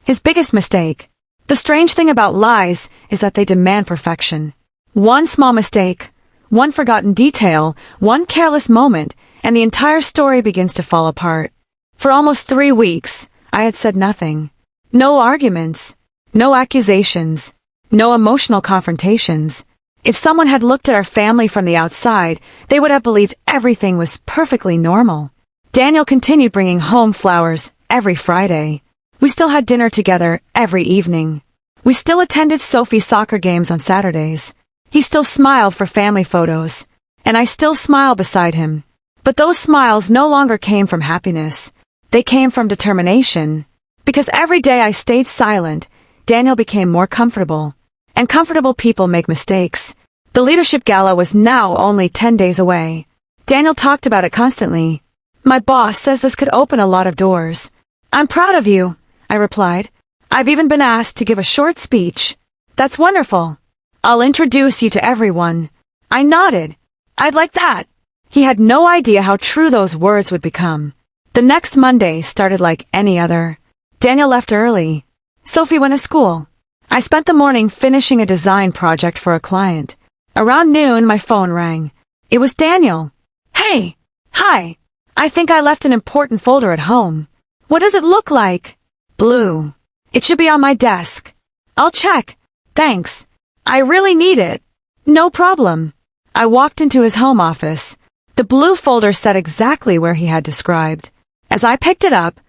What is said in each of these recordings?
His biggest mistake. The strange thing about lies is that they demand perfection. One small mistake, one forgotten detail, one careless moment, and the entire story begins to fall apart. For almost 3 weeks, I had said nothing. No arguments, no accusations, no emotional confrontations. If someone had looked at our family from the outside, they would have believed everything was perfectly normal. Daniel continued bringing home flowers every Friday. We still had dinner together every evening. We still attended Sophie's soccer games on Saturdays. He still smiled for family photos, and I still smile beside him. But those smiles no longer came from happiness. They came from determination. Because every day I stayed silent, Daniel became more comfortable. And comfortable people make mistakes. The leadership gala was now only 10 days away. Daniel talked about it constantly. My boss says this could open a lot of doors. I'm proud of you, I replied. I've even been asked to give a short speech. That's wonderful. I'll introduce you to everyone. I nodded. I'd like that. He had no idea how true those words would become. The next Monday started like any other. Daniel left early. Sophie went to school. I spent the morning finishing a design project for a client. Around noon, my phone rang. It was Daniel. Hey. Hi. I think I left an important folder at home. What does it look like? Blue. It should be on my desk. I'll check. Thanks. I really need it. No problem. I walked into his home office. The blue folder sat exactly where he had described. As I picked it up,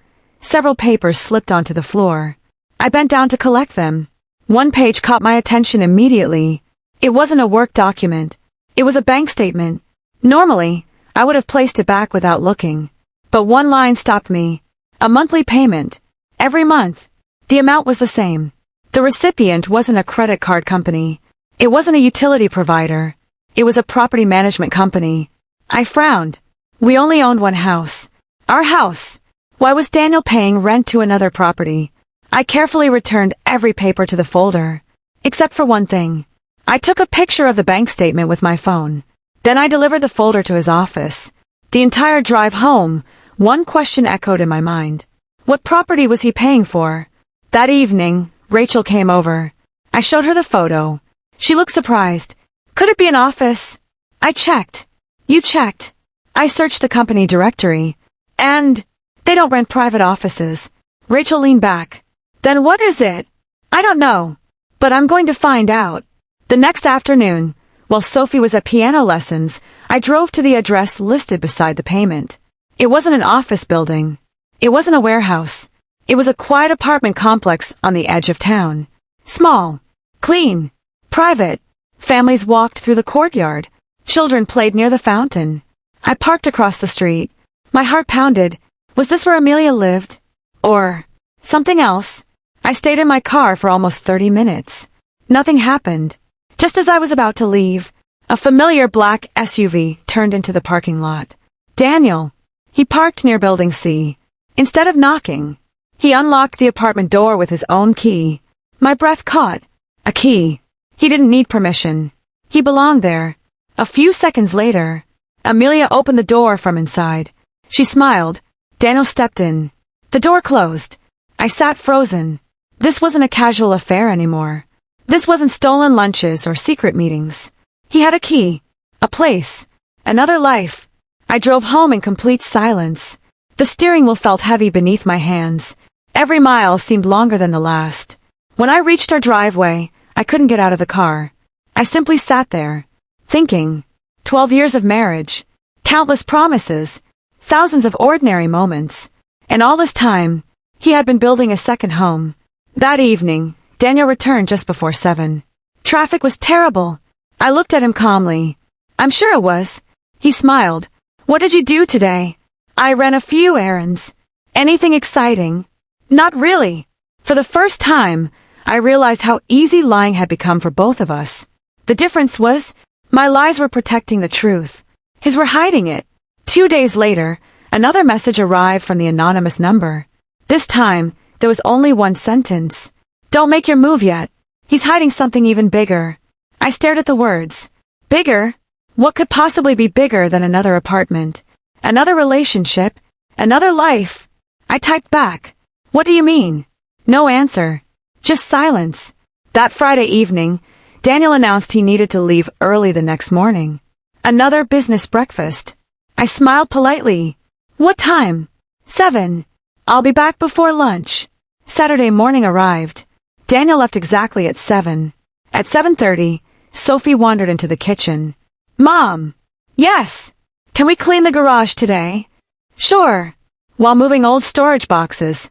several papers slipped onto the floor. I bent down to collect them. One page caught my attention immediately. It wasn't a work document. It was a bank statement. Normally, I would have placed it back without looking. But one line stopped me. A monthly payment. Every month. The amount was the same. The recipient wasn't a credit card company. It wasn't a utility provider. It was a property management company. I frowned. We only owned one house. Our house. Why was Daniel paying rent to another property? I carefully returned every paper to the folder. Except for one thing. I took a picture of the bank statement with my phone. Then I delivered the folder to his office. The entire drive home, one question echoed in my mind. What property was he paying for? That evening, Rachel came over. I showed her the photo. She looked surprised. Could it be an office? I checked. You checked. I searched the company directory. And they don't rent private offices. Rachel leaned back. Then what is it? I don't know. But I'm going to find out. The next afternoon, while Sophie was at piano lessons, I drove to the address listed beside the payment. It wasn't an office building. It wasn't a warehouse. It was a quiet apartment complex on the edge of town. Small, clean, private. Families walked through the courtyard. Children played near the fountain. I parked across the street. My heart pounded. Was this where Amelia lived? Or something else? I stayed in my car for almost 30 minutes. Nothing happened. Just as I was about to leave, a familiar black SUV turned into the parking lot. Daniel. He parked near Building C. Instead of knocking, he unlocked the apartment door with his own key. My breath caught. A key. He didn't need permission. He belonged there. A few seconds later, Amelia opened the door from inside. She smiled. Daniel stepped in. The door closed. I sat frozen. This wasn't a casual affair anymore. This wasn't stolen lunches or secret meetings. He had a key, a place, another life. I drove home in complete silence. The steering wheel felt heavy beneath my hands. Every mile seemed longer than the last. When I reached our driveway, I couldn't get out of the car. I simply sat there, thinking. 12 years of marriage, countless promises, thousands of ordinary moments. And all this time, he had been building a second home. That evening, Daniel returned just before 7. Traffic was terrible. I looked at him calmly. I'm sure it was. He smiled. What did you do today? I ran a few errands. Anything exciting? Not really. For the first time, I realized how easy lying had become for both of us. The difference was, my lies were protecting the truth. His were hiding it. 2 days later, another message arrived from the anonymous number. This time, there was only one sentence. Don't make your move yet. He's hiding something even bigger. I stared at the words. Bigger? What could possibly be bigger than another apartment? Another relationship? Another life? I typed back. What do you mean? No answer. Just silence. That Friday evening, Daniel announced he needed to leave early the next morning. Another business breakfast. I smiled politely. What time? 7. I'll be back before lunch. Saturday morning arrived. Daniel left exactly at 7. At 7:30, Sophie wandered into the kitchen. Mom! Yes! Can we clean the garage today? Sure. While moving old storage boxes,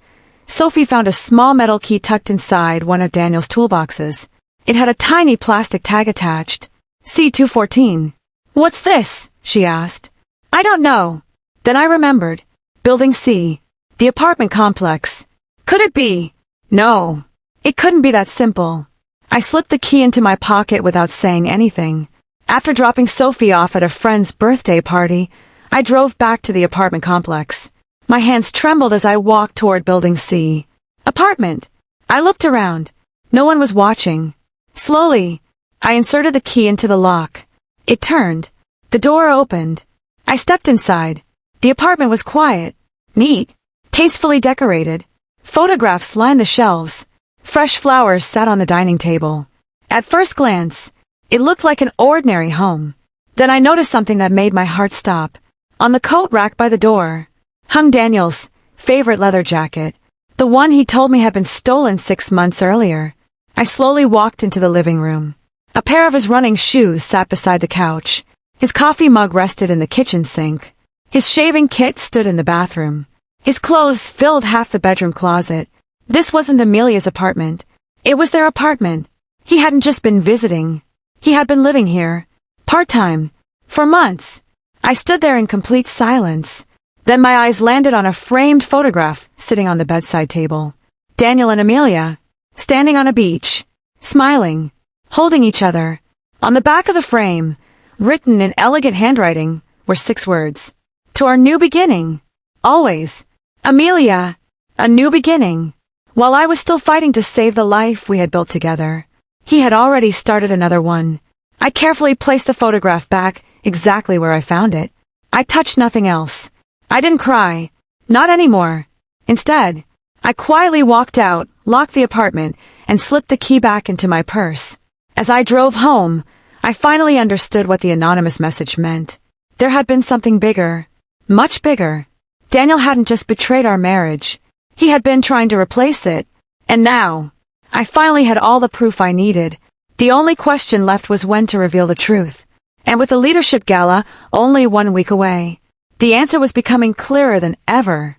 Sophie found a small metal key tucked inside one of Daniel's toolboxes. It had a tiny plastic tag attached. C214. What's this? She asked. I don't know. Then I remembered. Building C. The apartment complex. Could it be? No. It couldn't be that simple. I slipped the key into my pocket without saying anything. After dropping Sophie off at a friend's birthday party, I drove back to the apartment complex. My hands trembled as I walked toward Building C. Apartment. I looked around. No one was watching. Slowly, I inserted the key into the lock. It turned. The door opened. I stepped inside. The apartment was quiet, neat, tastefully decorated. Photographs lined the shelves. Fresh flowers sat on the dining table. At first glance, it looked like an ordinary home. Then I noticed something that made my heart stop. On the coat rack by the door hung Daniel's favorite leather jacket, the one he told me had been stolen 6 months earlier. I slowly walked into the living room. A pair of his running shoes sat beside the couch. His coffee mug rested in the kitchen sink. His shaving kit stood in the bathroom. His clothes filled half the bedroom closet. This wasn't Amelia's apartment. It was their apartment. He hadn't just been visiting. He had been living here, part-time, for months. I stood there in complete silence. Then my eyes landed on a framed photograph sitting on the bedside table. Daniel and Amelia, standing on a beach, smiling, holding each other. On the back of the frame, written in elegant handwriting, were 6 words. To our new beginning. Always. Amelia. A new beginning. While I was still fighting to save the life we had built together, he had already started another one. I carefully placed the photograph back exactly where I found it. I touched nothing else. I didn't cry. Not anymore. Instead, I quietly walked out, locked the apartment, and slipped the key back into my purse. As I drove home, I finally understood what the anonymous message meant. There had been something bigger. Much bigger. Daniel hadn't just betrayed our marriage. He had been trying to replace it. And now, I finally had all the proof I needed. The only question left was when to reveal the truth. And with the leadership gala only 1 week away, the answer was becoming clearer than ever.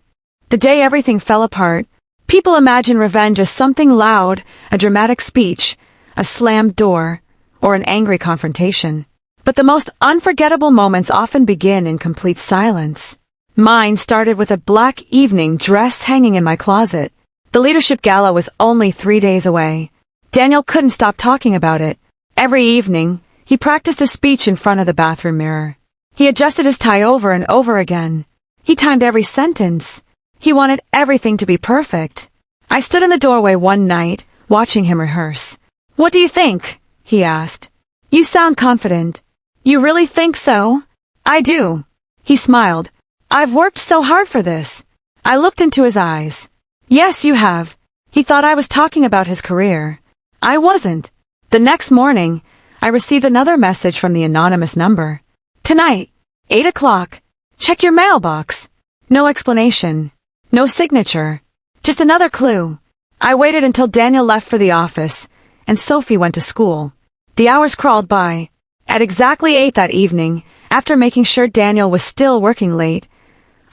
The day everything fell apart, people imagine revenge as something loud, a dramatic speech, a slammed door, or an angry confrontation. But the most unforgettable moments often begin in complete silence. Mine started with a black evening dress hanging in my closet. The leadership gala was only 3 days away. Daniel couldn't stop talking about it. Every evening, he practiced a speech in front of the bathroom mirror. He adjusted his tie over and over again. He timed every sentence. He wanted everything to be perfect. I stood in the doorway one night, watching him rehearse. What do you think? He asked. You sound confident. You really think so? I do. He smiled. I've worked so hard for this. I looked into his eyes. Yes, you have. He thought I was talking about his career. I wasn't. The next morning, I received another message from the anonymous number. Tonight, 8 o'clock. Check your mailbox. No explanation. No signature. Just another clue. I waited until Daniel left for the office, and Sophie went to school. The hours crawled by. At exactly 8 that evening, after making sure Daniel was still working late,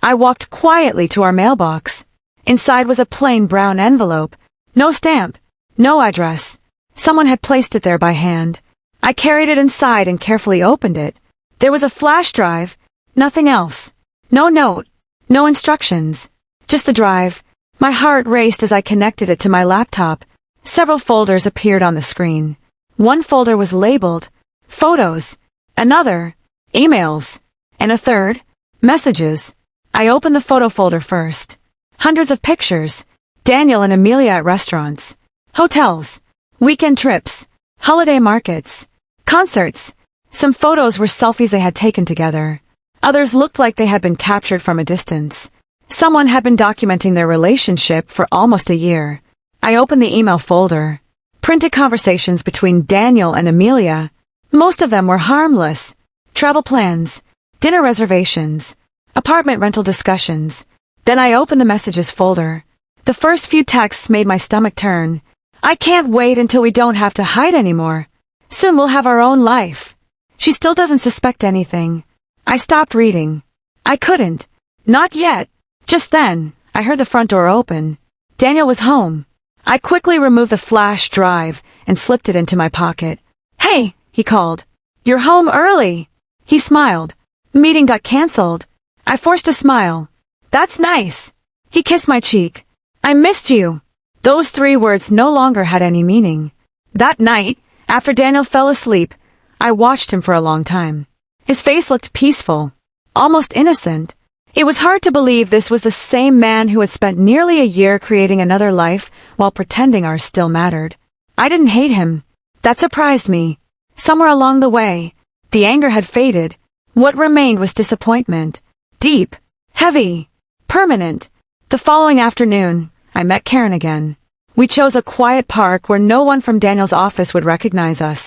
I walked quietly to our mailbox. Inside was a plain brown envelope. No stamp. No address. Someone had placed it there by hand. I carried it inside and carefully opened it. There was a flash drive. Nothing else. No note. No instructions. Just the drive. My heart raced as I connected it to my laptop. Several folders appeared on the screen. One folder was labeled Photos, another Emails, and a third Messages. I opened the photo folder first. Hundreds of pictures. Daniel and Amelia at restaurants, hotels, weekend trips, holiday markets, concerts. Some photos were selfies they had taken together. Others looked like they had been captured from a distance. Someone had been documenting their relationship for almost a year. I opened the email folder. Printed conversations between Daniel and Amelia. Most of them were harmless. Travel plans, dinner reservations, apartment rental discussions. Then I opened the messages folder. The first few texts made my stomach turn. I can't wait until we don't have to hide anymore. Soon we'll have our own life. She still doesn't suspect anything. I stopped reading. I couldn't. Not yet. Just then, I heard the front door open. Daniel was home. I quickly removed the flash drive and slipped it into my pocket. "Hey," he called. "You're home early." He smiled. "Meeting got canceled." I forced a smile. "That's nice." He kissed my cheek. "I missed you." Those 3 words no longer had any meaning. That night, after Daniel fell asleep, I watched him for a long time. His face looked peaceful, almost innocent. It was hard to believe this was the same man who had spent nearly a year creating another life while pretending ours still mattered. I didn't hate him. That surprised me. Somewhere along the way, the anger had faded. What remained was disappointment. Deep, heavy, permanent. The following afternoon, I met Karen again. We chose a quiet park where no one from Daniel's office would recognize us.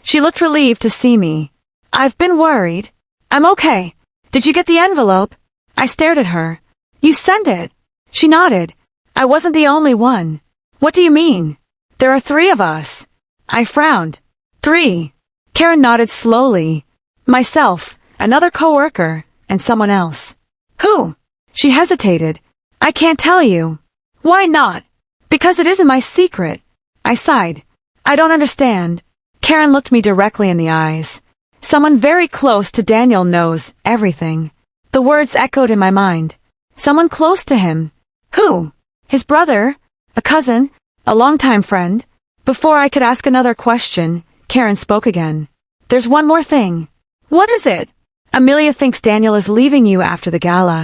She looked relieved to see me. "I've been worried." "I'm okay. Did you get the envelope?" I stared at her. "You sent it." She nodded. "I wasn't the only one." "What do you mean?" "There are 3 of us." I frowned. 3. Karen nodded slowly. Myself, another coworker, and someone else. "Who?" She hesitated. "I can't tell you." "Why not?" "Because it isn't my secret." I sighed. "I don't understand." Karen looked me directly in the eyes. "Someone very close to Daniel knows everything." The words echoed in my mind. Someone close to him. Who? His brother? A cousin? A longtime friend? Before I could ask another question, Karen spoke again. "There's one more thing." "What is it?" "Amelia thinks Daniel is leaving you after the gala."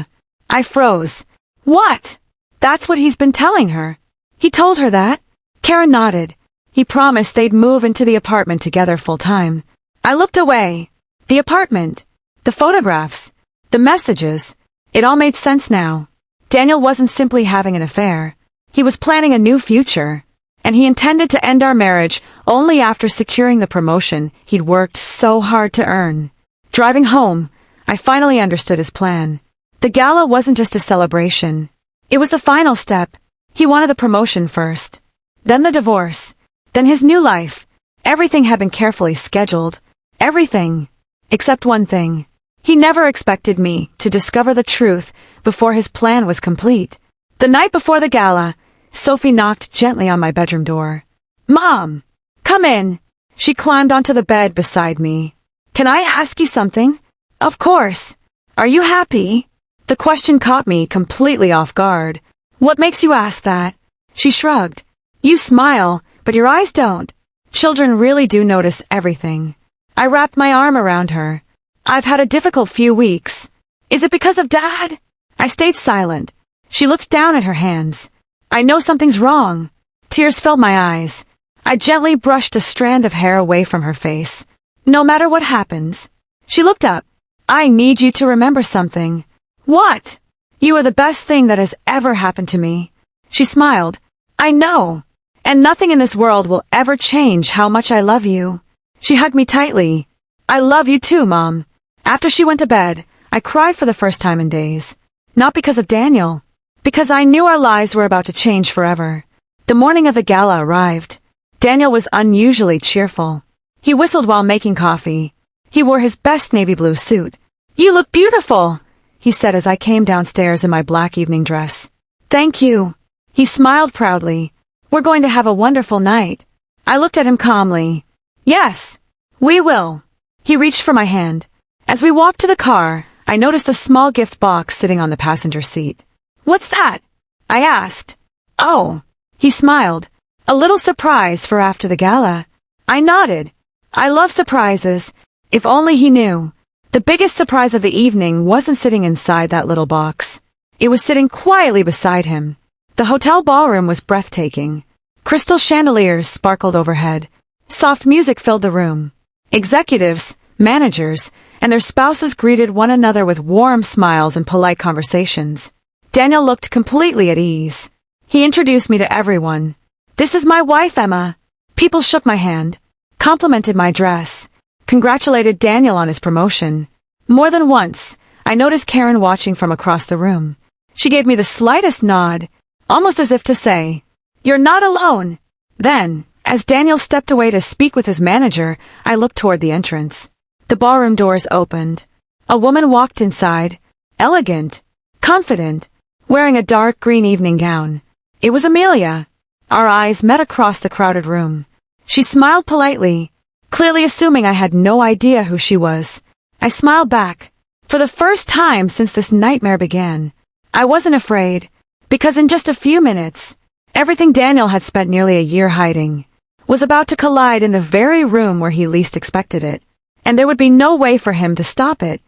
I froze. "What?" "That's what he's been telling her." "He told her that?" Karen nodded. "He promised they'd move into the apartment together full-time." I looked away. The apartment. The photographs. The messages. It all made sense now. Daniel wasn't simply having an affair. He was planning a new future. And he intended to end our marriage only after securing the promotion he'd worked so hard to earn. Driving home, I finally understood his plan. The gala wasn't just a celebration. It was the final step. He wanted the promotion first. Then the divorce. Then his new life. Everything had been carefully scheduled. Everything. Except one thing. He never expected me to discover the truth before his plan was complete. The night before the gala, Sophie knocked gently on my bedroom door. "Mom! Come in!" She climbed onto the bed beside me. "Can I ask you something?" "Of course. Are you happy?" The question caught me completely off guard. "What makes you ask that?" She shrugged. "You smile, but your eyes don't. Children really do notice everything." I wrapped my arm around her. "I've had a difficult few weeks." "Is it because of Dad?" I stayed silent. She looked down at her hands. "I know something's wrong." Tears filled my eyes. I gently brushed a strand of hair away from her face. "No matter what happens." She looked up. "I need you to remember something." "What?" "You are the best thing that has ever happened to me." She smiled. "I know. And nothing in this world will ever change how much I love you." She hugged me tightly. "I love you too, Mom." After she went to bed, I cried for the first time in days. Not because of Daniel. Because I knew our lives were about to change forever. The morning of the gala arrived. Daniel was unusually cheerful. He whistled while making coffee. He wore his best navy blue suit. "You look beautiful," he said as I came downstairs in my black evening dress. "Thank you." He smiled proudly. "We're going to have a wonderful night." I looked at him calmly. "Yes, we will." He reached for my hand. As we walked to the car, I noticed a small gift box sitting on the passenger seat. "What's that?" I asked. "Oh." He smiled. "A little surprise for after the gala." I nodded. I love surprises. If only he knew. The biggest surprise of the evening wasn't sitting inside that little box. It was sitting quietly beside him. The hotel ballroom was breathtaking. Crystal chandeliers sparkled overhead. Soft music filled the room. Executives, managers, and their spouses greeted one another with warm smiles and polite conversations. Daniel looked completely at ease. He introduced me to everyone. "This is my wife, Emma." People shook my hand, complimented my dress, congratulated Daniel on his promotion. More than once, I noticed Karen watching from across the room. She gave me the slightest nod, almost as if to say, "You're not alone." Then, as Daniel stepped away to speak with his manager, I looked toward the entrance. The ballroom doors opened. A woman walked inside, elegant, confident, wearing a dark green evening gown. It was Amelia. Our eyes met across the crowded room. She smiled politely, clearly assuming I had no idea who she was. I smiled back. For the first time since this nightmare began, I wasn't afraid, because in just a few minutes, everything Daniel had spent nearly a year hiding was about to collide in the very room where he least expected it, and there would be no way for him to stop it.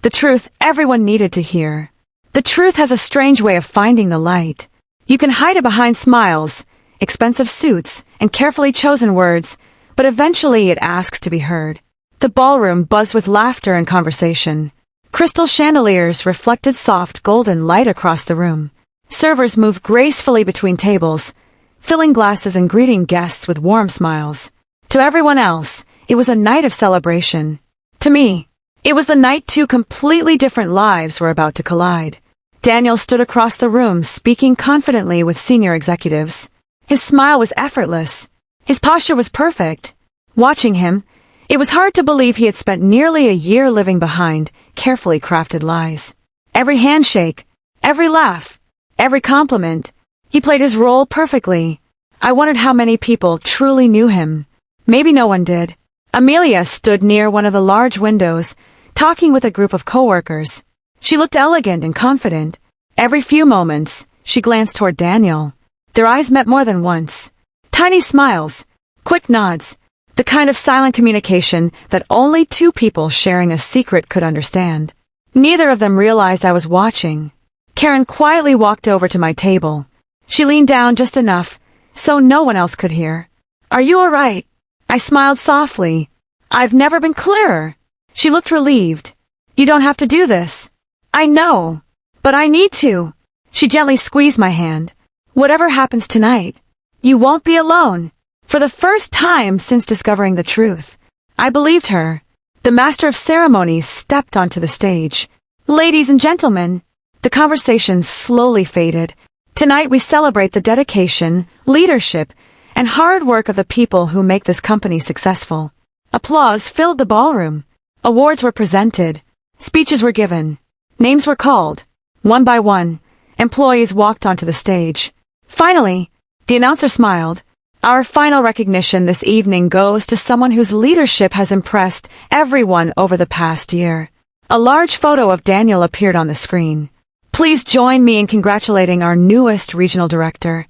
The truth everyone needed to hear. The truth has a strange way of finding the light. You can hide it behind smiles, expensive suits, and carefully chosen words, but eventually it asks to be heard. The ballroom buzzed with laughter and conversation. Crystal chandeliers reflected soft golden light across the room. Servers moved gracefully between tables, filling glasses and greeting guests with warm smiles. To everyone else, it was a night of celebration. To me, it was the night two completely different lives were about to collide. Daniel stood across the room speaking confidently with senior executives. His smile was effortless. His posture was perfect. Watching him, it was hard to believe he had spent nearly a year living behind carefully crafted lies. Every handshake, every laugh, every compliment, he played his role perfectly. I wondered how many people truly knew him. Maybe no one did. Amelia stood near one of the large windows, talking with a group of coworkers. She looked elegant and confident. Every few moments, she glanced toward Daniel. Their eyes met more than once. Tiny smiles, quick nods, the kind of silent communication that only two people sharing a secret could understand. Neither of them realized I was watching. Karen quietly walked over to my table. She leaned down just enough so no one else could hear. "Are you all right?" I smiled softly. "I've never been clearer." She looked relieved. "You don't have to do this." "I know, but I need to." She gently squeezed my hand. "Whatever happens tonight, you won't be alone." For the first time since discovering the truth, I believed her. The master of ceremonies stepped onto the stage. "Ladies and gentlemen," the conversation slowly faded. "Tonight we celebrate the dedication, leadership, and hard work of the people who make this company successful." Applause filled the ballroom. Awards were presented. Speeches were given. Names were called. One by one, employees walked onto the stage. Finally, the announcer smiled. "Our final recognition this evening goes to someone whose leadership has impressed everyone over the past year." A large photo of Daniel appeared on the screen. "Please join me in congratulating our newest regional director,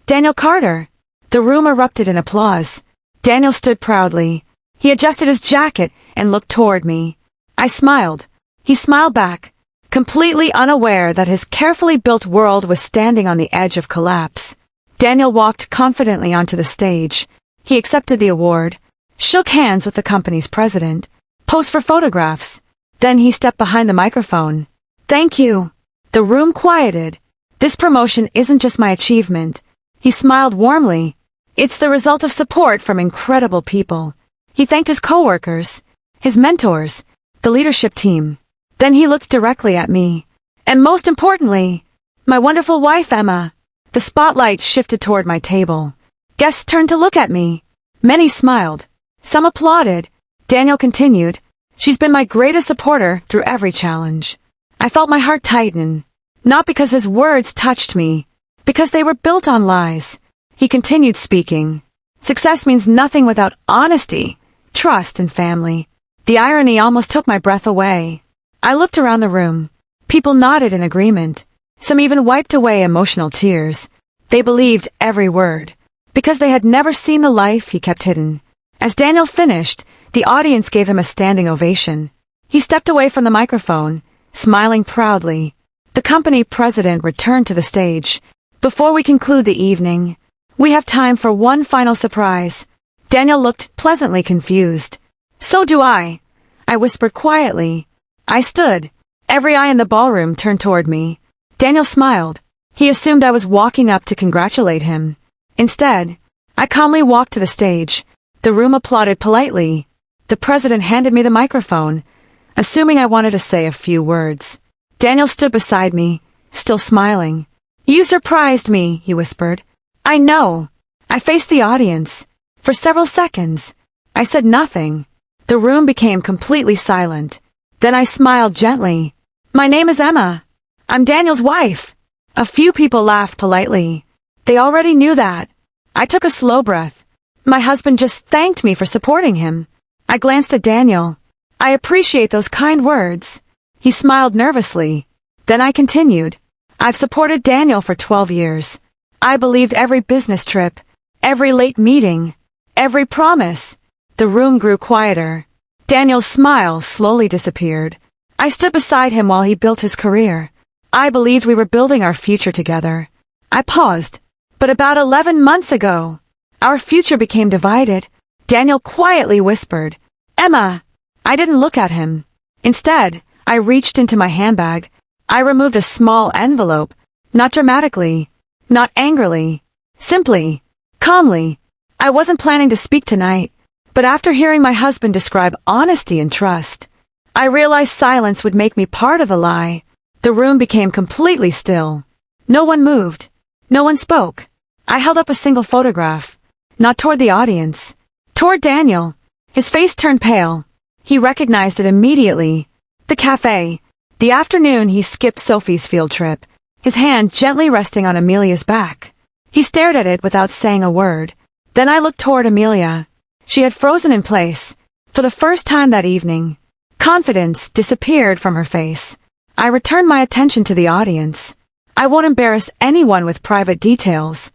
Daniel Carter." The room erupted in applause. Daniel stood proudly. He adjusted his jacket and looked toward me. I smiled. He smiled back, completely unaware that his carefully built world was standing on the edge of collapse. Daniel walked confidently onto the stage. He accepted the award, shook hands with the company's president, posed for photographs. Then he stepped behind the microphone. "Thank you." The room quieted. "This promotion isn't just my achievement." He smiled warmly. "It's the result of support from incredible people." He thanked his coworkers, his mentors, the leadership team. Then he looked directly at me. "And most importantly, my wonderful wife, Emma." The spotlight shifted toward my table. Guests turned to look at me. Many smiled. Some applauded. Daniel continued, "She's been my greatest supporter through every challenge." I felt my heart tighten, not because his words touched me, because they were built on lies. He continued speaking. "Success means nothing without honesty, trust, and family." The irony almost took my breath away. I looked around the room. People nodded in agreement. Some even wiped away emotional tears. They believed every word, because they had never seen the life he kept hidden. As Daniel finished, the audience gave him a standing ovation. He stepped away from the microphone, smiling proudly. The company president returned to the stage. "Before we conclude the evening, we have time for one final surprise." Daniel looked pleasantly confused. "So do I," I whispered quietly. I stood. Every eye in the ballroom turned toward me. Daniel smiled. He assumed I was walking up to congratulate him. Instead, I calmly walked to the stage. The room applauded politely. The president handed me the microphone, assuming I wanted to say a few words. Daniel stood beside me, still smiling. "You surprised me," he whispered. "I know." I faced the audience. For several seconds, I said nothing. The room became completely silent. Then I smiled gently. "My name is Emma. I'm Daniel's wife." A few people laughed politely. They already knew that. I took a slow breath. My husband just thanked me for supporting him. I glanced at Daniel. "I appreciate those kind words." He smiled nervously. Then I continued. "I've supported Daniel for 12 years. I believed every business trip, every late meeting, every promise." The room grew quieter. Daniel's smile slowly disappeared. I stood beside him while he built his career. I believed we were building our future together. I paused. But about 11 months ago, our future became divided. Daniel quietly whispered, "Emma." I didn't look at him. Instead, I reached into my handbag. I removed a small envelope, not dramatically, not angrily, simply, calmly. I wasn't planning to speak tonight, but after hearing my husband describe honesty and trust, I realized silence would make me part of the lie. The room became completely still. No one moved. No one spoke. I held up a single photograph, not toward the audience, toward Daniel. His face turned pale. He recognized it immediately. The cafe. The afternoon he skipped Sophie's field trip, his hand gently resting on Amelia's back. He stared at it without saying a word. Then I looked toward Amelia. She had frozen in place. For the first time that evening, confidence disappeared from her face. I returned my attention to the audience. I won't embarrass anyone with private details.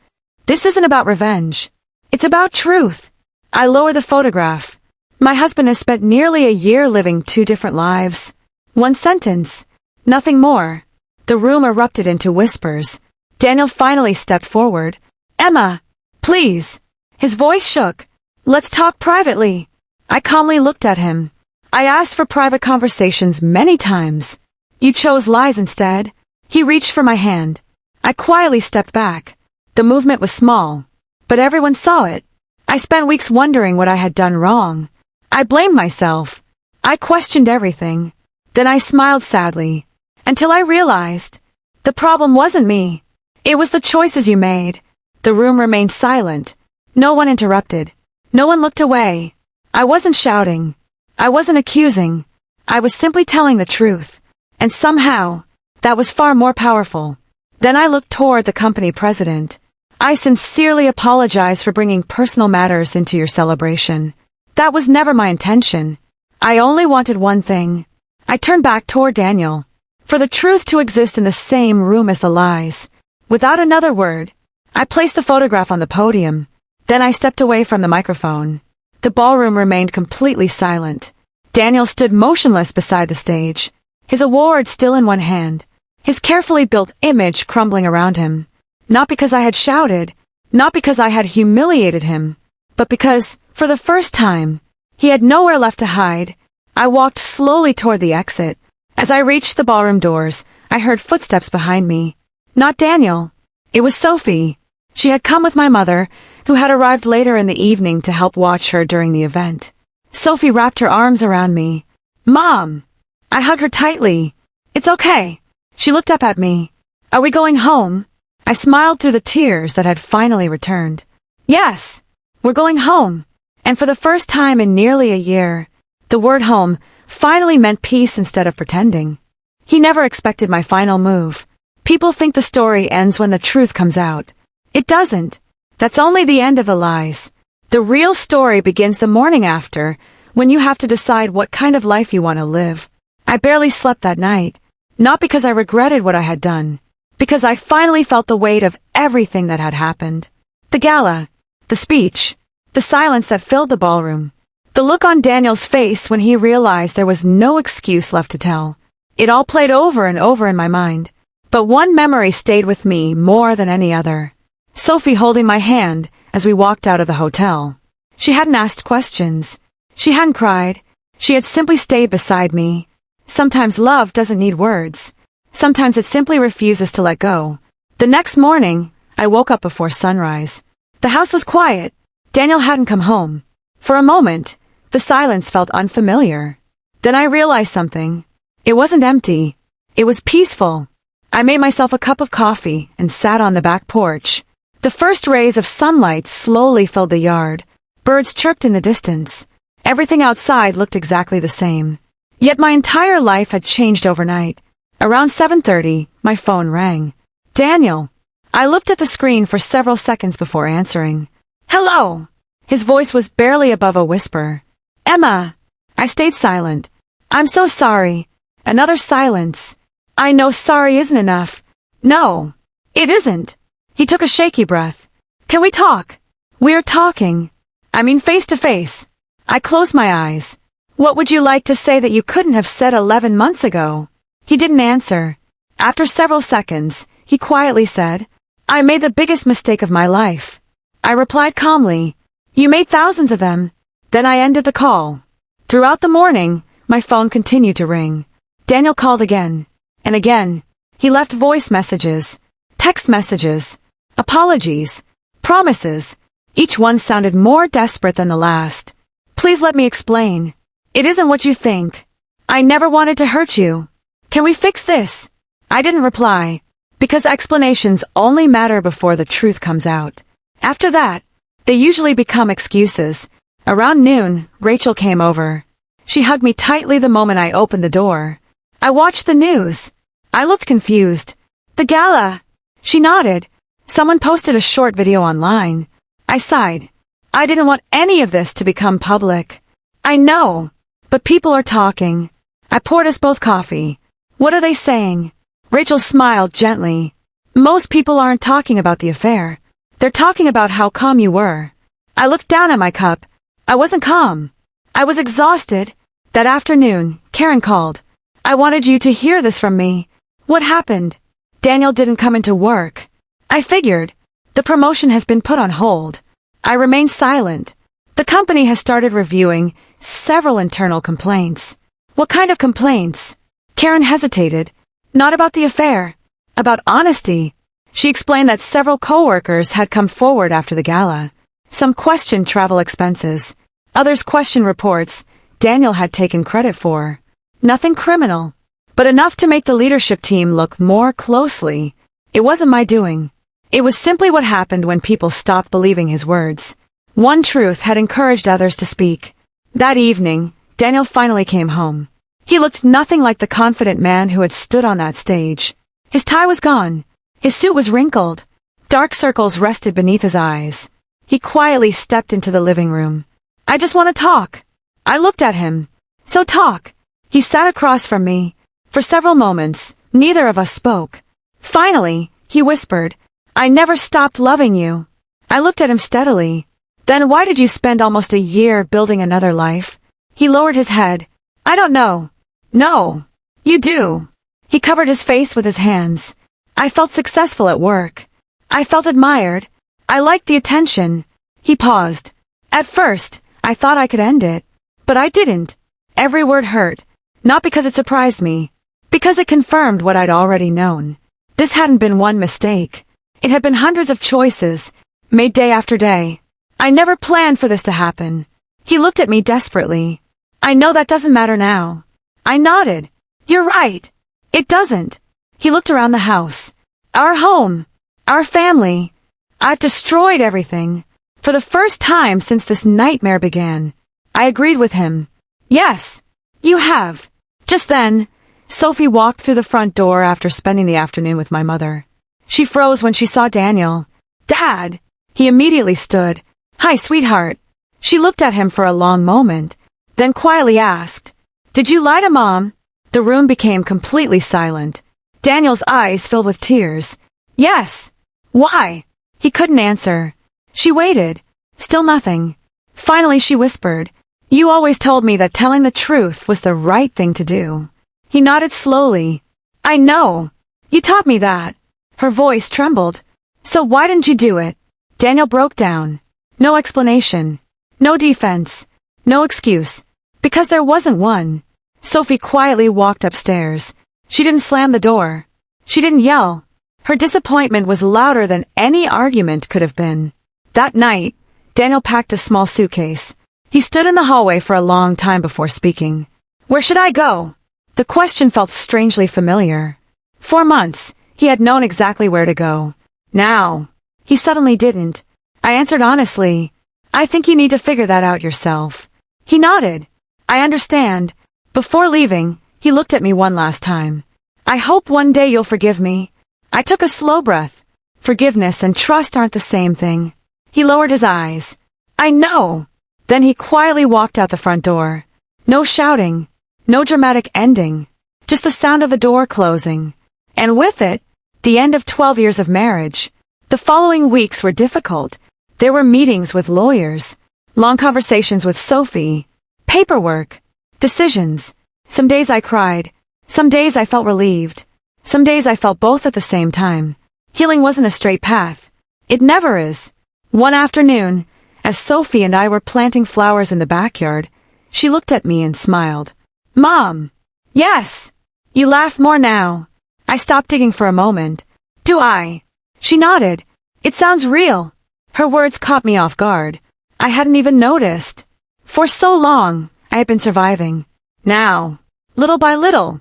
This isn't about revenge. It's about truth. I lowered the photograph. My husband has spent nearly a year living two different lives. One sentence. Nothing more. The room erupted into whispers. Daniel finally stepped forward. "Emma, please." His voice shook. "Let's talk privately." I calmly looked at him. "I asked for private conversations many times. You chose lies instead." He reached for my hand. I quietly stepped back. The movement was small, but everyone saw it. I spent weeks wondering what I had done wrong. I blamed myself. I questioned everything. Then I smiled sadly, until I realized the problem wasn't me. It was the choices you made. The room remained silent. No one interrupted. No one looked away. I wasn't shouting. I wasn't accusing. I was simply telling the truth. And somehow, that was far more powerful. Then I looked toward the company president. "I sincerely apologize for bringing personal matters into your celebration. That was never my intention. I only wanted one thing." I turned back toward Daniel. For the truth to exist in the same room as the lies. Without another word, I placed the photograph on the podium. Then I stepped away from the microphone. The ballroom remained completely silent. Daniel stood motionless beside the stage, his award still in one hand, his carefully built image crumbling around him. Not because I had shouted, not because I had humiliated him, but because, for the first time, he had nowhere left to hide. I walked slowly toward the exit. As I reached the ballroom doors, I heard footsteps behind me. Not Daniel. It was Sophie. She had come with my mother, who had arrived later in the evening to help watch her during the event. Sophie wrapped her arms around me. "Mom!" I hugged her tightly. "It's okay." She looked up at me. "Are we going home?" I smiled through the tears that had finally returned. "Yes, we're going home." And for the first time in nearly a year, the word home finally meant peace instead of pretending. He never expected my final move. People think the story ends when the truth comes out. It doesn't. That's only the end of the lies. The real story begins the morning after, when you have to decide what kind of life you want to live. I barely slept that night, not because I regretted what I had done, because I finally felt the weight of everything that had happened. The gala, the speech, the silence that filled the ballroom, the look on Daniel's face when he realized there was no excuse left to tell. It all played over and over in my mind, but one memory stayed with me more than any other. Sophie holding my hand as we walked out of the hotel. She hadn't asked questions. She hadn't cried. She had simply stayed beside me. Sometimes love doesn't need words. Sometimes it simply refuses to let go. The next morning, I woke up before sunrise. The house was quiet. Daniel hadn't come home. For a moment, the silence felt unfamiliar. Then I realized something. It wasn't empty. It was peaceful. I made myself a cup of coffee and sat on the back porch. The first rays of sunlight slowly filled the yard. Birds chirped in the distance. Everything outside looked exactly the same. Yet my entire life had changed overnight. Around 7:30, my phone rang. Daniel. I looked at the screen for several seconds before answering. Hello. His voice was barely above a whisper. Emma. I stayed silent. I'm so sorry. Another silence. I know sorry isn't enough. No. It isn't. He took a shaky breath. Can we talk? We're talking. I mean face to face. I closed my eyes. What would you like to say that you couldn't have said 11 months ago? He didn't answer. After several seconds, he quietly said, I made the biggest mistake of my life. I replied calmly, You made thousands of them. Then I ended the call. Throughout the morning, my phone continued to ring. Daniel called again and again. He left voice messages, text messages, apologies, promises. Each one sounded more desperate than the last. Please let me explain. It isn't what you think. I never wanted to hurt you. Can we fix this? I didn't reply, because explanations only matter before the truth comes out. After that, they usually become excuses. Around noon, Rachel came over. She hugged me tightly the moment I opened the door. I watched the news. I looked confused. The gala. She nodded. Someone posted a short video online. I sighed. I didn't want any of this to become public. I know, but people are talking. I poured us both coffee. What are they saying? Rachel smiled gently. Most people aren't talking about the affair. They're talking about how calm you were. I looked down at my cup. I wasn't calm. I was exhausted. That afternoon, Karen called. I wanted you to hear this from me. What happened? Daniel didn't come into work. I figured. The promotion has been put on hold. I remained silent. The company has started reviewing several internal complaints. What kind of complaints? Karen hesitated. Not about the affair. About honesty. She explained that several coworkers had come forward after the gala. Some questioned travel expenses. Others questioned reports Daniel had taken credit for. Nothing criminal, but enough to make the leadership team look more closely. It wasn't my doing. It was simply what happened when people stopped believing his words. One truth had encouraged others to speak. That evening, Daniel finally came home. He looked nothing like the confident man who had stood on that stage. His tie was gone. His suit was wrinkled. Dark circles rested beneath his eyes. He quietly stepped into the living room. I just want to talk. I looked at him. So talk. He sat across from me. For several moments, neither of us spoke. Finally, he whispered, I never stopped loving you. I looked at him steadily. Then why did you spend almost a year building another life? He lowered his head. I don't know. No. You do. He covered his face with his hands. I felt successful at work. I felt admired. I liked the attention. He paused. At first, I thought I could end it. But I didn't. Every word hurt. Not because it surprised me. Because it confirmed what I'd already known. This hadn't been one mistake. It had been hundreds of choices, made day after day. I never planned for this to happen. He looked at me desperately. I know that doesn't matter now. I nodded. You're right. It doesn't. He looked around the house. Our home. Our family. I've destroyed everything. For the first time since this nightmare began. I agreed with him. Yes, you have. Just then, Sophie walked through the front door after spending the afternoon with my mother. She froze when she saw Daniel. Dad! He immediately stood. Hi, sweetheart. She looked at him for a long moment, then quietly asked, Did you lie to Mom? The room became completely silent. Daniel's eyes filled with tears. Yes. Why? He couldn't answer. She waited. Still nothing. Finally she whispered, You always told me that telling the truth was the right thing to do. He nodded slowly. I know. You taught me that. Her voice trembled. So why didn't you do it? Daniel broke down. No explanation. No defense. No excuse. Because there wasn't one. Sophie quietly walked upstairs. She didn't slam the door. She didn't yell. Her disappointment was louder than any argument could have been. That night, Daniel packed a small suitcase. He stood in the hallway for a long time before speaking. Where should I go? The question felt strangely familiar. For months, he had known exactly where to go. Now, he suddenly didn't. I answered honestly, I think you need to figure that out yourself. He nodded. I understand. Before leaving, he looked at me one last time. I hope one day you'll forgive me. I took a slow breath. Forgiveness and trust aren't the same thing. He lowered his eyes. I know. Then he quietly walked out the front door. No shouting. No dramatic ending. Just the sound of the door closing. And with it, the end of 12 years of marriage. The following weeks were difficult. There were meetings with lawyers, long conversations with Sophie, paperwork, decisions. Some days I cried. Some days I felt relieved. Some days I felt both at the same time. Healing wasn't a straight path. It never is. One afternoon, as Sophie and I were planting flowers in the backyard, she looked at me and smiled. Mom! Yes! You laugh more now. I stopped digging for a moment. Do I? She nodded. It sounds real. Her words caught me off guard. I hadn't even noticed. For so long, I had been surviving. Now, little by little,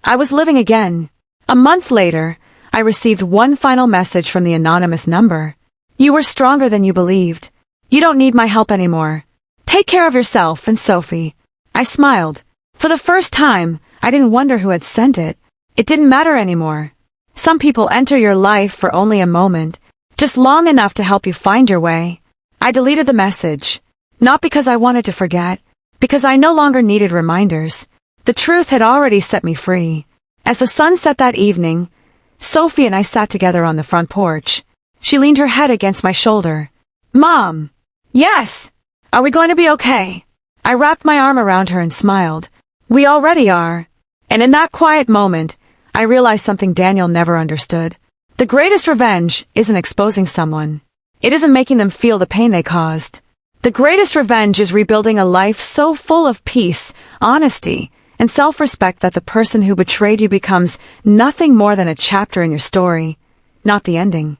I was living again. A month later, I received one final message from the anonymous number. You were stronger than you believed. You don't need my help anymore. Take care of yourself and Sophie. I smiled. For the first time, I didn't wonder who had sent it. It didn't matter anymore. Some people enter your life for only a moment, just long enough to help you find your way. I deleted the message. Not because I wanted to forget, because I no longer needed reminders. The truth had already set me free. As the sun set that evening, Sophie and I sat together on the front porch. She leaned her head against my shoulder. Mom! Yes! Are we going to be okay? I wrapped my arm around her and smiled. We already are. And in that quiet moment, I realized something Daniel never understood. The greatest revenge isn't exposing someone. It isn't making them feel the pain they caused. The greatest revenge is rebuilding a life so full of peace, honesty, and self-respect that the person who betrayed you becomes nothing more than a chapter in your story, not the ending.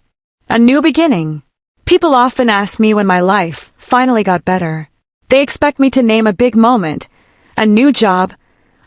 A new beginning. People often ask me when my life finally got better. They expect me to name a big moment, a new job,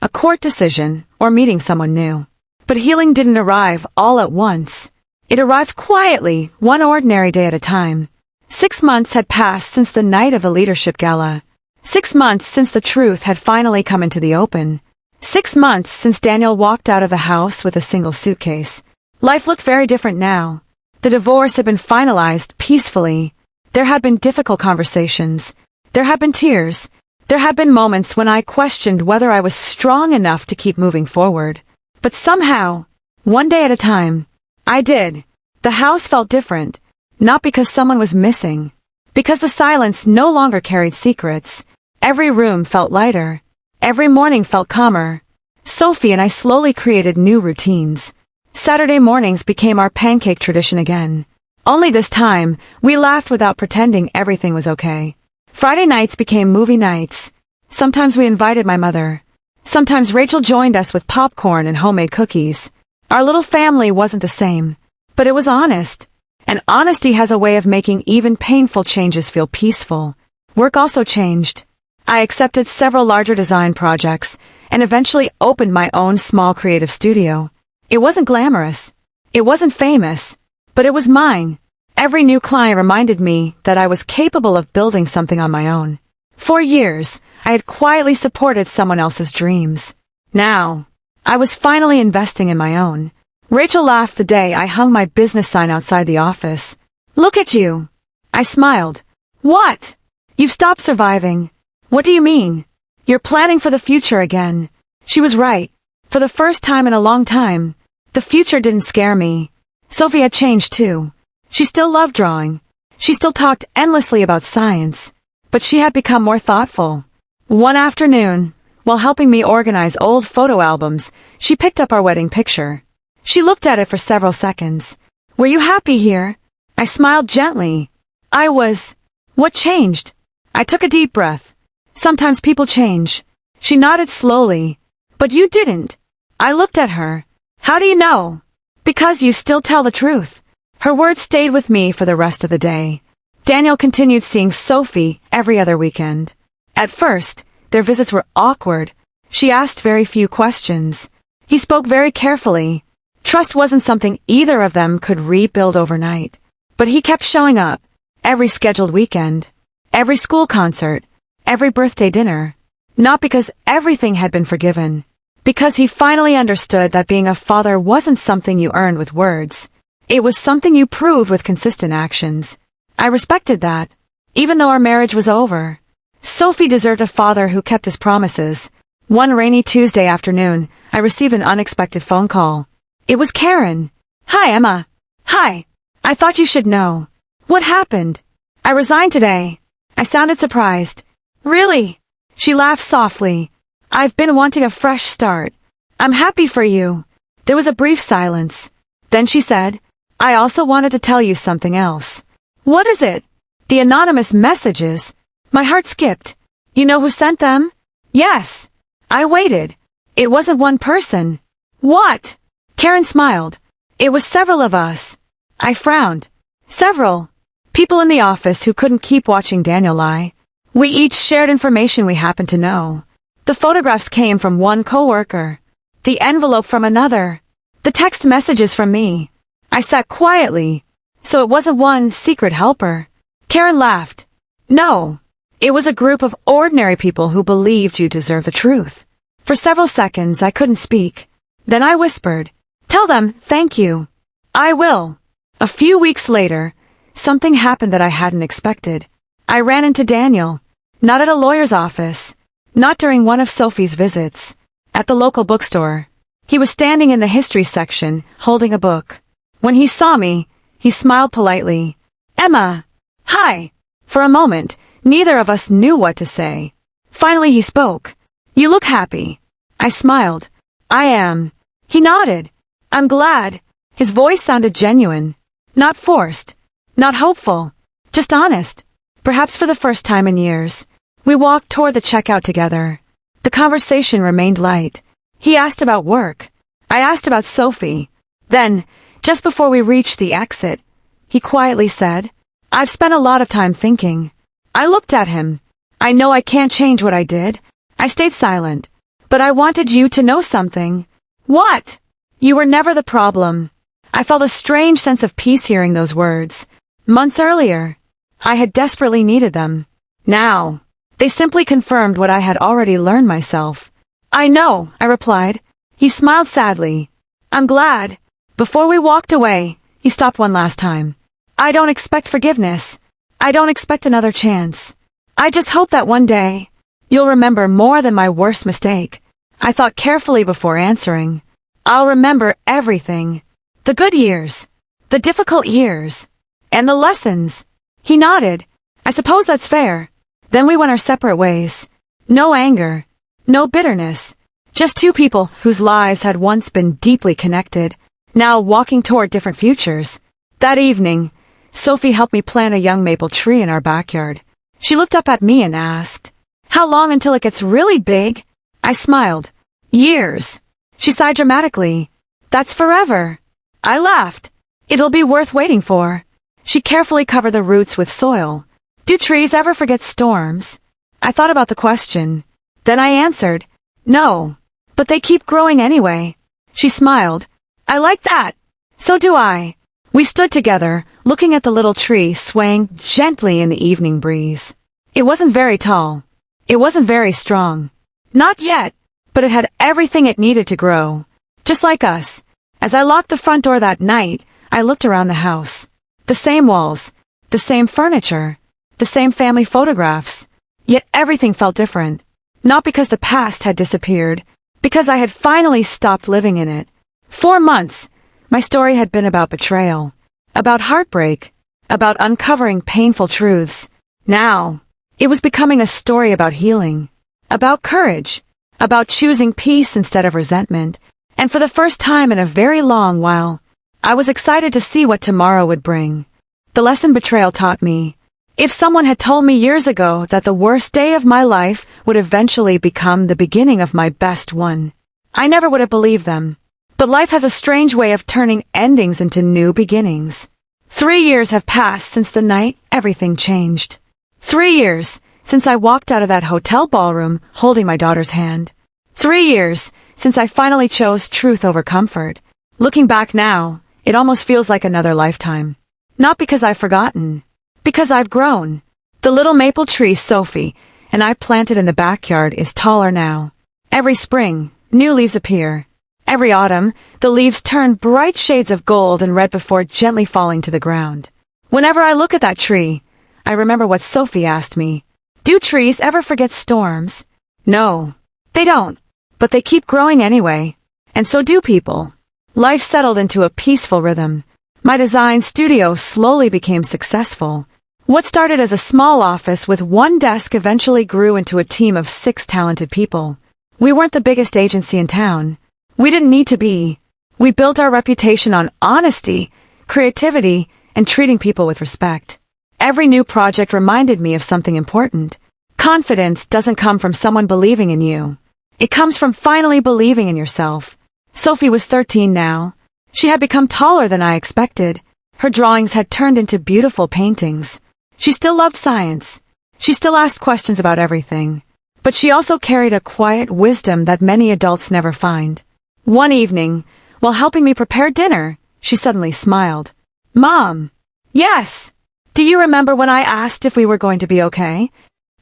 a court decision, or meeting someone new. But healing didn't arrive all at once. It arrived quietly, one ordinary day at a time. 6 months had passed since the night of the leadership gala. 6 months since the truth had finally come into the open. 6 months since Daniel walked out of the house with a single suitcase. Life looked very different now. The divorce had been finalized peacefully. There had been difficult conversations. There had been tears. There had been moments when I questioned whether I was strong enough to keep moving forward. But somehow, one day at a time, I did. The house felt different, not because someone was missing, because the silence no longer carried secrets. Every room felt lighter. Every morning felt calmer. Sophie and I slowly created new routines. Saturday mornings became our pancake tradition again. Only this time, we laughed without pretending everything was okay. Friday nights became movie nights. Sometimes we invited my mother. Sometimes Rachel joined us with popcorn and homemade cookies. Our little family wasn't the same, but it was honest. And honesty has a way of making even painful changes feel peaceful. Work also changed. I accepted several larger design projects and eventually opened my own small creative studio. It wasn't glamorous. It wasn't famous, but it was mine. Every new client reminded me that I was capable of building something on my own. For years, I had quietly supported someone else's dreams. Now, I was finally investing in my own. Rachel laughed the day I hung my business sign outside the office. Look at you. I smiled. What? You've stopped surviving. What do you mean? You're planning for the future again. She was right. For the first time in a long time, the future didn't scare me. Sophie had changed too. She still loved drawing. She still talked endlessly about science. But she had become more thoughtful. One afternoon, while helping me organize old photo albums, she picked up our wedding picture. She looked at it for several seconds. Were you happy here? I smiled gently. I was. What changed? I took a deep breath. Sometimes people change. She nodded slowly. But you didn't. I looked at her. How do you know? Because you still tell the truth. Her words stayed with me for the rest of the day. Daniel continued seeing Sophie every other weekend. At first, their visits were awkward. She asked very few questions. He spoke very carefully. Trust wasn't something either of them could rebuild overnight. But he kept showing up. Every scheduled weekend. Every school concert. Every birthday dinner. Not because everything had been forgiven. Because he finally understood that being a father wasn't something you earned with words. It was something you proved with consistent actions. I respected that, even though our marriage was over. Sophie deserved a father who kept his promises. One rainy Tuesday afternoon, I received an unexpected phone call. It was Karen. Hi, Emma. Hi. I thought you should know. What happened? I resigned today. I sounded surprised. Really? She laughed softly. I've been wanting a fresh start. I'm happy for you. There was a brief silence. Then she said, I also wanted to tell you something else. What is it? The anonymous messages. My heart skipped. You know who sent them? Yes. I waited. It wasn't one person. What? Karen smiled. It was several of us. I frowned. Several. People in the office who couldn't keep watching Daniel lie. We each shared information we happened to know. The photographs came from one coworker. The envelope from another. The text messages from me. I sat quietly. So it wasn't one secret helper. Karen laughed. No. It was a group of ordinary people who believed you deserved the truth. For several seconds I couldn't speak. Then I whispered, Tell them thank you. I will. A few weeks later, something happened that I hadn't expected. I ran into Daniel. Not at a lawyer's office. Not during one of Sophie's visits. At the local bookstore. He was standing in the history section, holding a book. When he saw me, he smiled politely. Emma. Hi. For a moment, neither of us knew what to say. Finally he spoke. You look happy. I smiled. I am. He nodded. I'm glad. His voice sounded genuine. Not forced. Not hopeful. Just honest. Perhaps for the first time in years. We walked toward the checkout together. The conversation remained light. He asked about work. I asked about Sophie. Then, just before we reached the exit, he quietly said, I've spent a lot of time thinking. I looked at him. I know I can't change what I did. I stayed silent. But I wanted you to know something. What? You were never the problem. I felt a strange sense of peace hearing those words. Months earlier, I had desperately needed them. Now, they simply confirmed what I had already learned myself. I know, I replied. He smiled sadly. I'm glad. Before we walked away, he stopped one last time. I don't expect forgiveness. I don't expect another chance. I just hope that one day, you'll remember more than my worst mistake. I thought carefully before answering. I'll remember everything. The good years. The difficult years. And the lessons. He nodded. I suppose that's fair. Then we went our separate ways. No anger. No bitterness. Just two people whose lives had once been deeply connected, now walking toward different futures. That evening, Sophie helped me plant a young maple tree in our backyard. She looked up at me and asked, How long until it gets really big? I smiled. Years. She sighed dramatically. That's forever. I laughed. It'll be worth waiting for. She carefully covered the roots with soil. Do trees ever forget storms? I thought about the question. Then I answered, No, but they keep growing anyway. She smiled. I like that. So do I. We stood together, looking at the little tree swaying gently in the evening breeze. It wasn't very tall. It wasn't very strong. Not yet, but it had everything it needed to grow. Just like us. As I locked the front door that night, I looked around the house. The same walls, the same furniture, the same family photographs. Yet everything felt different. Not because the past had disappeared, because I had finally stopped living in it. 4 months, my story had been about betrayal, about heartbreak, about uncovering painful truths. Now, it was becoming a story about healing, about courage, about choosing peace instead of resentment. And for the first time in a very long while, I was excited to see what tomorrow would bring. The lesson betrayal taught me. If someone had told me years ago that the worst day of my life would eventually become the beginning of my best one, I never would have believed them. But life has a strange way of turning endings into new beginnings. 3 years have passed since the night everything changed. 3 years since I walked out of that hotel ballroom holding my daughter's hand. 3 years since I finally chose truth over comfort. Looking back now, it almost feels like another lifetime. Not because I've forgotten, because I've grown. The little maple tree Sophie and I planted in the backyard is taller now. Every spring, new leaves appear. Every autumn, the leaves turn bright shades of gold and red before gently falling to the ground. Whenever I look at that tree, I remember what Sophie asked me. Do trees ever forget storms? No, they don't. But they keep growing anyway. And so do people. Life settled into a peaceful rhythm. My design studio slowly became successful. What started as a small office with one desk eventually grew into a team of 6 talented people. We weren't the biggest agency in town. We didn't need to be. We built our reputation on honesty, creativity, and treating people with respect. Every new project reminded me of something important. Confidence doesn't come from someone believing in you. It comes from finally believing in yourself. Sophie was 13 now. She had become taller than I expected. Her drawings had turned into beautiful paintings. She still loved science. She still asked questions about everything. But she also carried a quiet wisdom that many adults never find. One evening, while helping me prepare dinner, she suddenly smiled. Mom! Yes! Do you remember when I asked if we were going to be okay?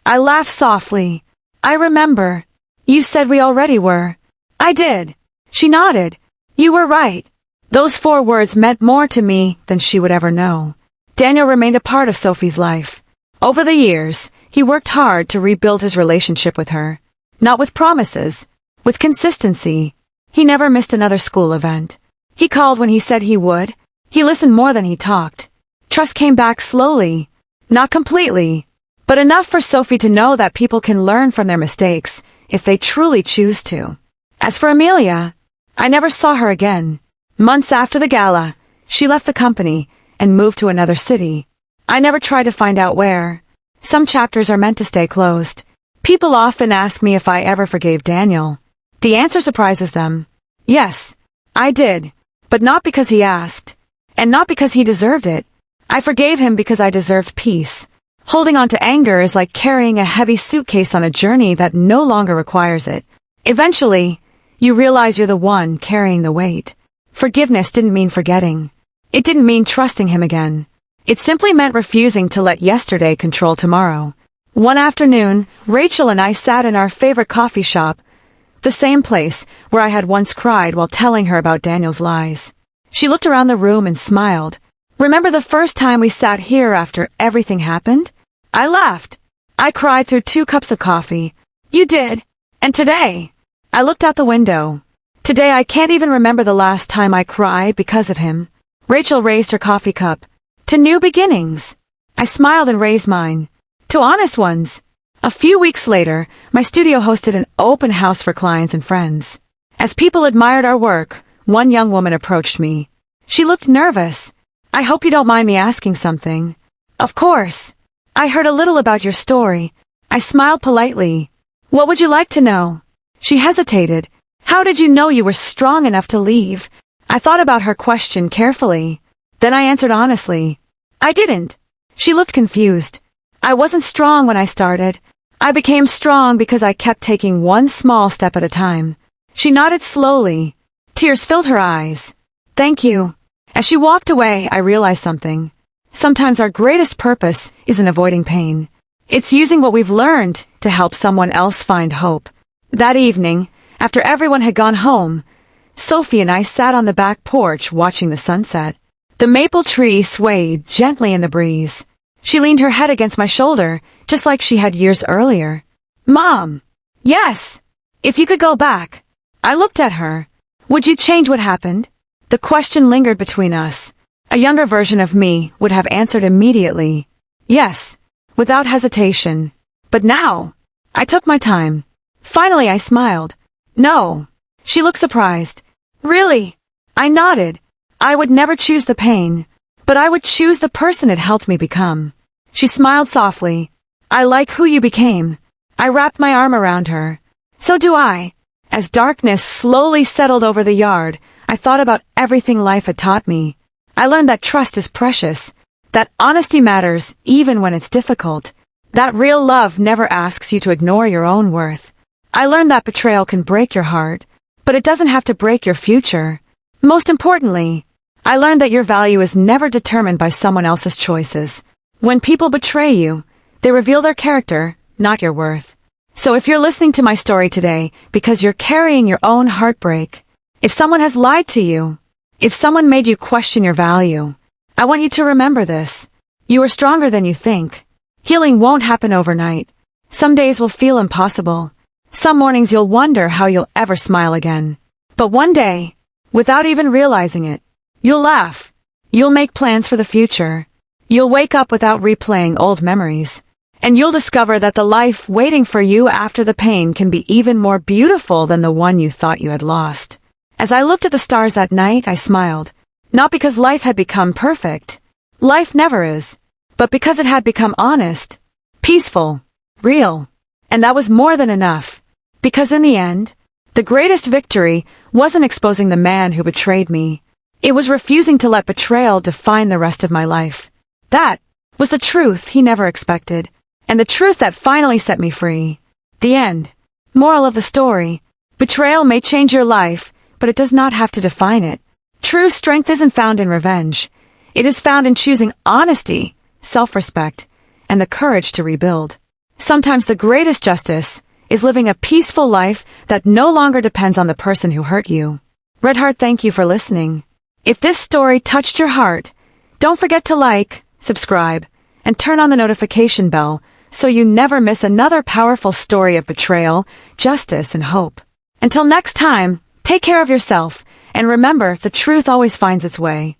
I laughed softly. I remember. You said we already were. I did. She nodded. You were right. Those 4 words meant more to me than she would ever know. Daniel remained a part of Sophie's life. Over the years, he worked hard to rebuild his relationship with her. Not with promises, with consistency. He never missed another school event. He called when he said he would. He listened more than he talked. Trust came back slowly. Not completely, but enough for Sophie to know that people can learn from their mistakes if they truly choose to. As for Amelia, I never saw her again. Months after the gala, she left the company and moved to another city. I never tried to find out where. Some chapters are meant to stay closed. People often ask me if I ever forgave Daniel. The answer surprises them. Yes, I did, but not because he asked, and not because he deserved it. I forgave him because I deserved peace. Holding on to anger is like carrying a heavy suitcase on a journey that no longer requires it. Eventually, you realize you're the one carrying the weight. Forgiveness didn't mean forgetting. It didn't mean trusting him again. It simply meant refusing to let yesterday control tomorrow. One afternoon, Rachel and I sat in our favorite coffee shop, the same place where I had once cried while telling her about Daniel's lies. She looked around the room and smiled. Remember the first time we sat here after everything happened? I laughed. I cried through 2 cups of coffee. You did. And today? I looked out the window. Today I can't even remember the last time I cried because of him. Rachel raised her coffee cup. To new beginnings. I smiled and raised mine. To honest ones. A few weeks later, my studio hosted an open house for clients and friends. As people admired our work, one young woman approached me. She looked nervous. I hope you don't mind me asking something. Of course. I heard a little about your story. I smiled politely. What would you like to know? She hesitated. How did you know you were strong enough to leave? I thought about her question carefully. Then I answered honestly. I didn't. She looked confused. I wasn't strong when I started. I became strong because I kept taking one small step at a time. She nodded slowly. Tears filled her eyes. Thank you. As she walked away, I realized something. Sometimes our greatest purpose isn't avoiding pain. It's using what we've learned to help someone else find hope. That evening, after everyone had gone home, Sophie and I sat on the back porch watching the sunset. The maple tree swayed gently in the breeze. She leaned her head against my shoulder, just like she had years earlier. Mom! Yes! If you could go back. I looked at her. Would you change what happened? The question lingered between us. A younger version of me would have answered immediately. Yes, without hesitation. But now, I took my time. Finally I smiled. No. She looked surprised. Really? I nodded. I would never choose the pain, but I would choose the person it helped me become. She smiled softly. I like who you became. I wrapped my arm around her. So do I. As darkness slowly settled over the yard, I thought about everything life had taught me. I learned that trust is precious, that honesty matters even when it's difficult, that real love never asks you to ignore your own worth. I learned that betrayal can break your heart, but it doesn't have to break your future. Most importantly, I learned that your value is never determined by someone else's choices. When people betray you, they reveal their character, not your worth. So if you're listening to my story today because you're carrying your own heartbreak, if someone has lied to you, if someone made you question your value, I want you to remember this. You are stronger than you think. Healing won't happen overnight. Some days will feel impossible. Some mornings you'll wonder how you'll ever smile again. But one day, without even realizing it, you'll laugh. You'll make plans for the future. You'll wake up without replaying old memories. And you'll discover that the life waiting for you after the pain can be even more beautiful than the one you thought you had lost. As I looked at the stars that night, I smiled. Not because life had become perfect. Life never is. But because it had become honest, peaceful, real. And that was more than enough. Because in the end, the greatest victory wasn't exposing the man who betrayed me. It was refusing to let betrayal define the rest of my life. That was the truth he never expected. And the truth that finally set me free. The end. Moral of the story. Betrayal may change your life, but it does not have to define it. True strength isn't found in revenge. It is found in choosing honesty, self-respect, and the courage to rebuild. Sometimes the greatest justice is living a peaceful life that no longer depends on the person who hurt you. Red Heart, thank you for listening. If this story touched your heart, don't forget to like, subscribe, and turn on the notification bell so you never miss another powerful story of betrayal, justice, and hope. Until next time, take care of yourself, and remember, the truth always finds its way.